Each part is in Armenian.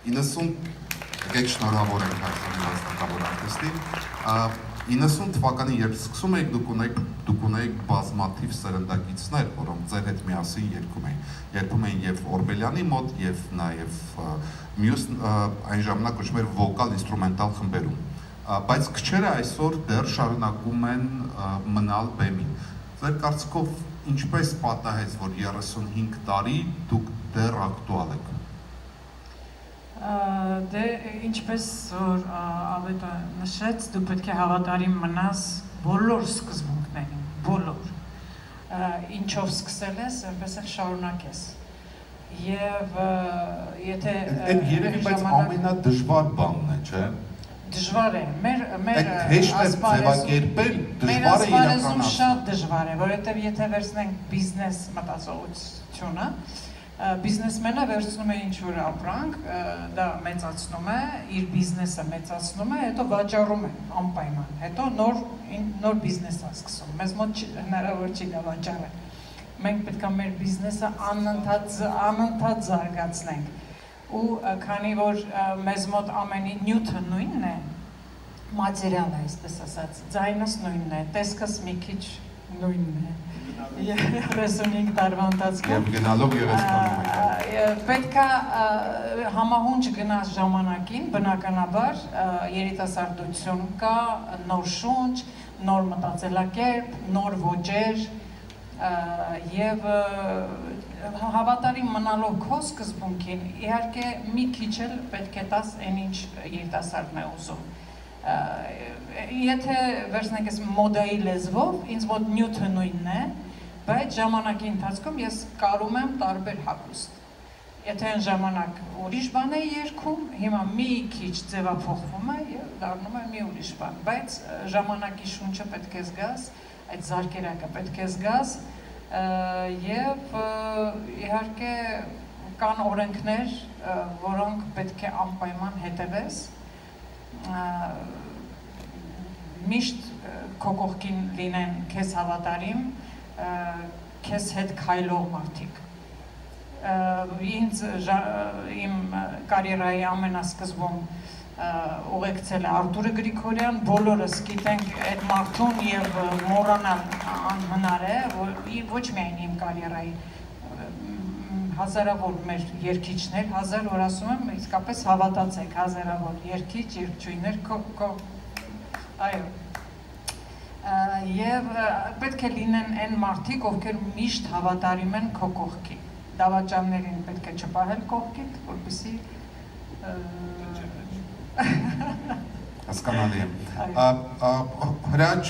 90 եկեք շնորհավոր ենք Հայաստանի վաստակավոր արտիստին։ 90 թվականին երբ սկսում եք դուք ունեիք բազմաթիվ սերնդակիցներ, որոնք ձեր հետ միասին երգում էին եւ Օրբելյանի մոտ եւ նաեւ մյուս այն ժամանակ կոչվում էր վոկալ ինստրումենտալ խմբերում։ Բայց քչերը այսօր դեռ շարունակում են մնալ բեմին։ Ձեր կարծիքով ինչպես պատահեց, որ 35 տարի դուք դեռ ակտուալ եք։ Դե ինչպես որ Ավետը նշեց, դու պետք է հավատարիմ մնաս բոլոր սկզբունքներին, բոլոր։ Ինչով սկսել ես, այնպես էլ շարունակես։ Եվ եթե Այդ երևի բայց ամենադժվար բանն է, չէ՞։ Դժվար է, մեր ձևակերպել դժվար է իրականացնել։ Շատ դժվար է, որովհետև եթե վերցնենք բիզնես մտածողությունը, բիզնեսմենը վերցնում է ինչ-որ ապրանք, դա մեծացնում է, իր բիզնեսը մեծացնում է, հետո վաճառում է անպայման, հետո նոր բիզնես է սկսում, մեզ մոտ հնարավոր չի դա վաճառել, մենք պետք է մեր բիզնեսը անընդհատ զարգացնենք, ու քանի որ մեզ մոտ ամենի նյութը նույնն է, մատերիալը, այսպես ասած, ձայնս նույնն է, տեսքս մի քիչ նույնն է, 35 տարվա ընթացքում Եվ գնալով եւ այսքանում պետք է համահունչ գնաս ժամանակին, բնականաբար երիտասարդություն կա, նոր շունչ, նոր մտածելակերպ, նոր ոճեր եւ հավատարիմ մնալով քո սկզբունքին, իհարկե մի քիչ էլ պետք է տաս այն ինչ երիտասարդն է ուզում։ Եթե վերցնենք այս մոդայի լեզվով, ինձ մոտ նյութը նույնն է, բայց ժամանակի ընթացքում ես կարում եմ տարբեր հագուստ։ Եթե այն ժամանակ ուրիշ բան է երգում, հիմա մի քիչ ձևափոխվում է եւ դառնում է մի ուրիշ բան, բայց ժամանակի շունչը պետք է զգաս, այդ զարկերակը պետք է զգաս եւ իհարկե կան օրենքներ, որոնք պետք է անպայման հետևես, միշտ քո կողքին լինեն քեզ հավատարիմ, քեզ հետ քայլող մարդիկ։ Ինձ իմ կարիերայի ամենասկզբում ուղեկցել է Արտուրը Գրիգորյան, բոլորս գիտենք այդ մարդուն եւ մոռանալ անհնար է, ոչ միայն իմ կարիերայի, հազարավոր մեր երգիչներ, որ ասում եմ, իսկապես հավատացեք, հազարավոր երգիչ, երգչուհիներ, այո։ Եվ պետք է լինեն այն մարդիկ, ովքեր միշտ հավատարիմ են քո կողքին։ Դավաճաններին պետք է չպահել կողքիդ, որպեսզի Հասկանալի է։ Հրաչ,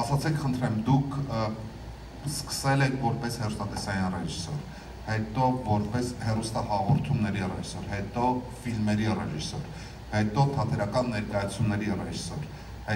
ասացեք խնդրեմ, դուք սկսել եք որպես հեռուստատեսային ռեժիսոր, հետո որպես հեռուստահաղորդումների ռեժիսոր, հետո ֆիլմերի ռեժիսոր, հետո թատերական ներկայացումների ռեժիսոր։